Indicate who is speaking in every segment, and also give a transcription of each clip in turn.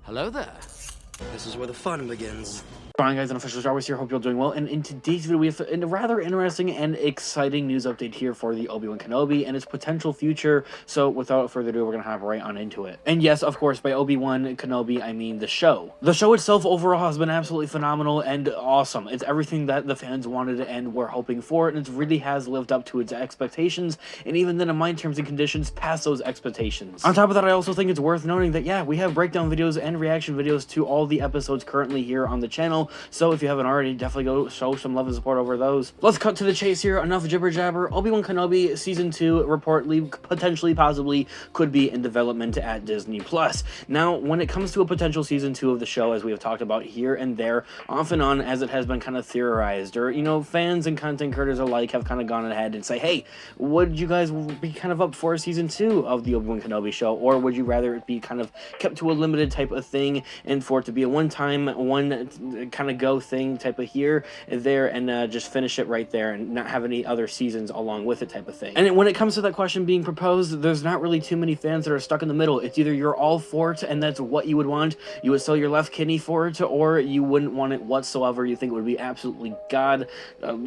Speaker 1: Hello there.
Speaker 2: This is where the fun begins.
Speaker 3: Fine guys, an official Star Wars here, hope you're doing well, and in today's video we have a rather interesting and exciting news update here for the Obi Wan Kenobi and its potential future. So without further ado, we're gonna hop right on into it. And yes, of course, by Obi Wan Kenobi I mean the show. The show itself overall has been absolutely phenomenal and awesome. It's everything that the fans wanted and were hoping for, and it really has lived up to its expectations, and even then in my terms and conditions past those expectations. On top of that, I also think it's worth noting that yeah, we have breakdown videos and reaction videos to all the episodes currently here on the channel. So if you haven't already, definitely go show some love and support over those. Let's cut to the chase here. Enough jibber jabber. Obi Wan Kenobi season 2 reportedly, potentially, possibly could be in development at Disney Plus. Now, when it comes to a potential season 2 of the show, as we have talked about here and there, off and on, as it has been kind of theorized, or fans and content creators alike have kind of gone ahead and say, hey, would you guys be kind of up for a season 2 of the Obi Wan Kenobi show, or would you rather it be kind of kept to a limited type of thing and for it to be a one-time, one kind of go thing type of here and there, and just finish it right there and not have any other seasons along with it type of thing. And when it comes to that question being proposed, there's not really too many fans that are stuck in the middle. It's either you're all for it and that's what you would want, you would sell your left kidney for it, or you wouldn't want it whatsoever. You think it would be absolutely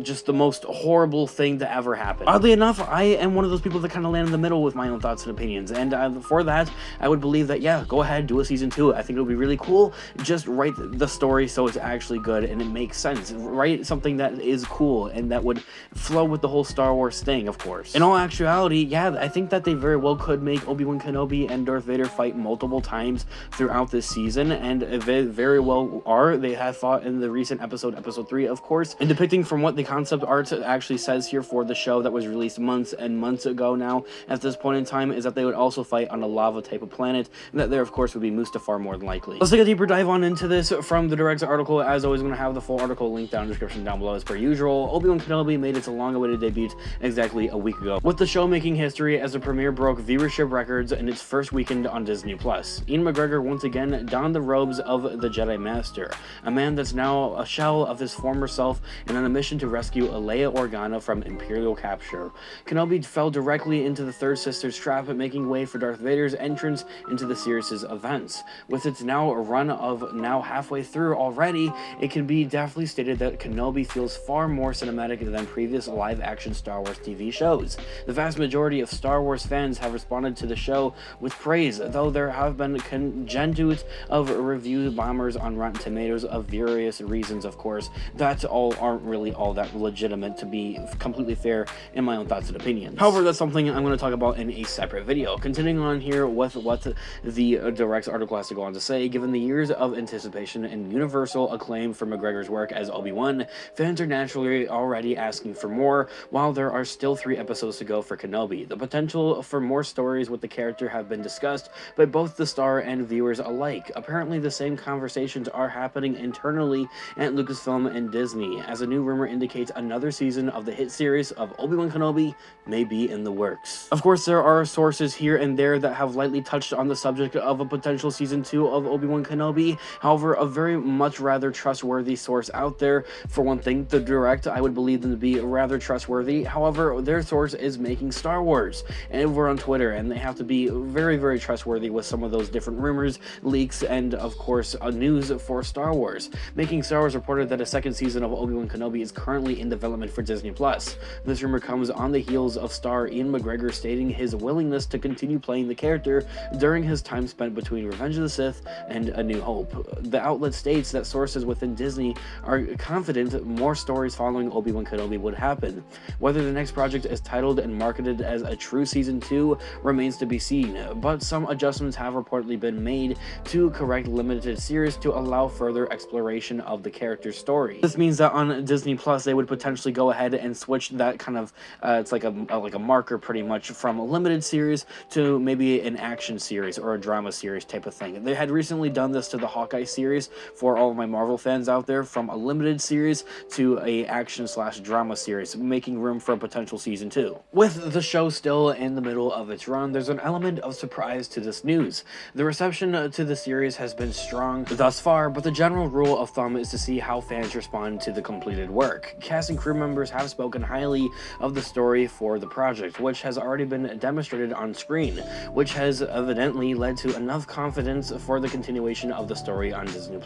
Speaker 3: just the most horrible thing to ever happen. Oddly enough, I am one of those people that kind of land in the middle with my own thoughts and opinions, and for that I would believe that yeah, go ahead, do a season 2. I think it would be really cool. Just write the story so it's actually good and it makes sense. Write something that is cool and that would flow with the whole Star Wars thing, of course. In all actuality, yeah, I think that they very well could make Obi Wan Kenobi and Darth Vader fight multiple times throughout this season, and they very well are. They have fought in the recent episode 3, of course, and depicting from what the concept art actually says here for the show that was released months and months ago now at this point in time, is that they would also fight on a lava type of planet, and that there of course would be Mustafar more than likely. Let's take a deeper dive on into this from the direct article. As always, I'm going to have the full article linked down in the description down below as per usual. Obi Wan Kenobi made its long-awaited debut exactly a week ago, with the show making history as the premiere broke viewership records in its first weekend on Disney Plus. Ian McGregor once again donned the robes of the Jedi Master, a man that's now a shell of his former self and on a mission to rescue Leia Organa from Imperial capture. Kenobi fell directly into the Third Sister's trap, making way for Darth Vader's entrance into the series' events. With its now run of now halfway through already, it can be definitely stated that Kenobi feels far more cinematic than previous live-action Star Wars TV shows. The vast majority of Star Wars fans have responded to the show with praise, though there have been contingent of review bombers on Rotten Tomatoes of various reasons, of course, that all aren't really all that legitimate, to be completely fair in my own thoughts and opinions. However, that's something I'm going to talk about in a separate video. Continuing on here with what the direct article has to go on to say, given the years of anticipation and universal acclaim for McGregor's work as Obi-Wan, fans are naturally already asking for more, while there are still 3 episodes to go for Kenobi. The potential for more stories with the character have been discussed by both the star and viewers alike. Apparently, the same conversations are happening internally at Lucasfilm and Disney, as a new rumor indicates another season of the hit series of Obi-Wan Kenobi may be in the works. Of course, there are sources here and there that have lightly touched on the subject of a potential season 2 of Obi-Wan Kenobi. However, a very much rather trustworthy source out there, for one thing, the direct, I would believe them to be rather trustworthy. However, their source is making Star Wars, and over on Twitter, and they have to be very, very trustworthy with some of those different rumors, leaks, and of course news for Star Wars. Making Star Wars reported that a second season of Obi Wan Kenobi is currently in development for Disney Plus. This rumor comes on the heels of star Ian McGregor stating his willingness to continue playing the character during his time spent between Revenge of the Sith and A New Hope. The outlet states that sources within Disney are confident more stories following Obi-Wan Kenobi would happen. Whether the next project is titled and marketed as a true season 2 remains to be seen, but some adjustments have reportedly been made to correct limited series to allow further exploration of the character's story. This means that on Disney Plus they would potentially go ahead and switch that kind of it's like a marker pretty much from a limited series to maybe an action series or a drama series type of thing. They had recently done this to the Hawkeye series for all of my Marvel fans out there, from a limited series to a action/drama series, making room for a potential season 2. With the show still in the middle of its run, there's an element of surprise to this news. The reception to the series has been strong thus far, but the general rule of thumb is to see how fans respond to the completed work. Cast and crew members have spoken highly of the story for the project, which has already been demonstrated on screen, which has evidently led to enough confidence for the continuation of the story on Disney+.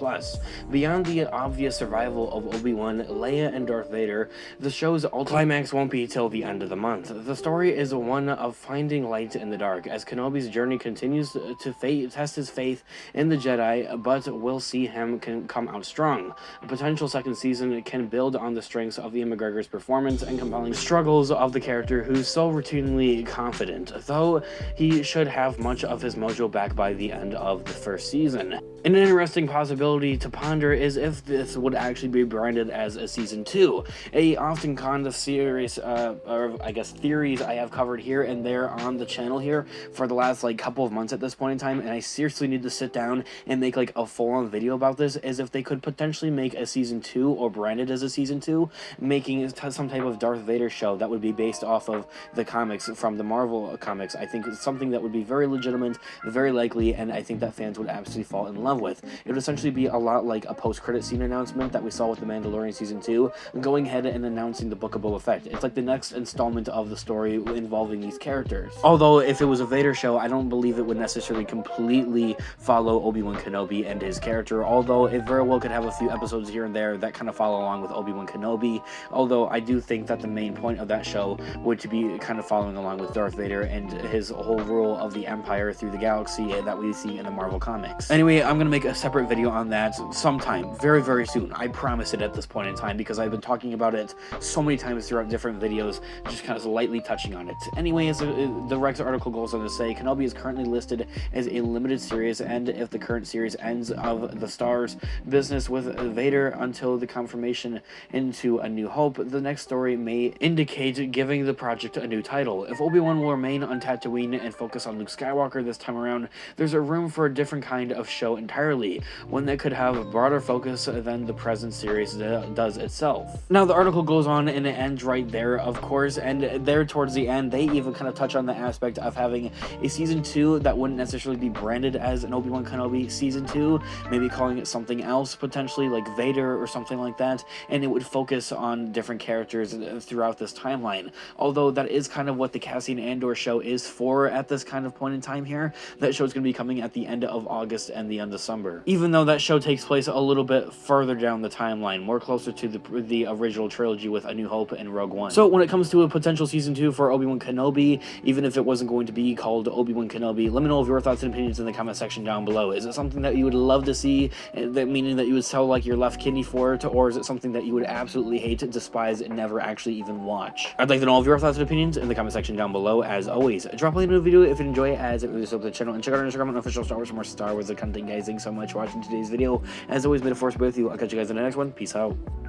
Speaker 3: Beyond the obvious survival of Obi-Wan, Leia, and Darth Vader, the show's ultimate climax won't be till the end of the month. The story is one of finding light in the dark, as Kenobi's journey continues to test his faith in the Jedi, but will see him come out strong. A potential second season can build on the strengths of Ian McGregor's performance and compelling struggles of the character who's so routinely confident, though he should have much of his mojo back by the end of the first season. An interesting possibility to ponder is if this would actually be branded as a season 2. A often kind of series, or I guess theories I have covered here and there on the channel here for the last couple of months at this point in time, and I seriously need to sit down and make a full-on video about this, is if they could potentially make a season 2 or brand it as a season 2, making some type of Darth Vader show that would be based off of the comics from the Marvel comics. I think it's something that would be very legitimate, very likely, and I think that fans would absolutely fall in love with. It would essentially be a lot like a post-credit scene announcement that we saw with The Mandalorian Season 2, going ahead and announcing the Book of Boba Fett. It's like the next installment of the story involving these characters. Although, if it was a Vader show, I don't believe it would necessarily completely follow Obi Wan Kenobi and his character, although it very well could have a few episodes here and there that kind of follow along with Obi Wan Kenobi, although I do think that the main point of that show would be kind of following along with Darth Vader and his whole rule of the Empire through the galaxy that we see in the Marvel comics. Anyway, I'm going to make a separate video on that sometime, very, very soon. I promise it at this point in time, because I've been talking about it so many times throughout different videos, just kind of lightly touching on it. Anyway, as the Rex article goes on to say, Kenobi is currently listed as a limited series, and if the current series ends of the Star's business with Vader until the confirmation into A New Hope, the next story may indicate giving the project a new title. If Obi-Wan will remain on Tatooine and focus on Luke Skywalker this time around, there's a room for a different kind of show entirely, one that could have a broader focus than the present series does itself. Now, the article goes on and it ends right there, of course, and there towards the end, they even kind of touch on the aspect of having a season 2 that wouldn't necessarily be branded as an Obi-Wan Kenobi season 2, maybe calling it something else, potentially like Vader or something like that, and it would focus on different characters throughout this timeline. Although that is kind of what the Cassian Andor show is for at this kind of point in time here. That show is going to be coming at the end of August and the end of December, even though that show takes place a little bit further down the timeline, more closer to the original trilogy with A New Hope and Rogue One. So when it comes to a potential season 2 for Obi-Wan Kenobi, even if it wasn't going to be called Obi-Wan Kenobi, let me know your thoughts and opinions in the comment section down below. Is it something that you would love to see, that meaning that you would sell your left kidney for it, or is it something that you would absolutely hate, despise, and never actually even watch? I'd like to know all of your thoughts and opinions in the comment section down below. As always, drop a like on the video if you enjoy it, as it really helps the channel, and check out our Instagram and official Star Wars for more Star Wars content, guys. Thanks so much for watching today's video. As always, may the Force be with you. I'll catch you guys in the next one. Peace out.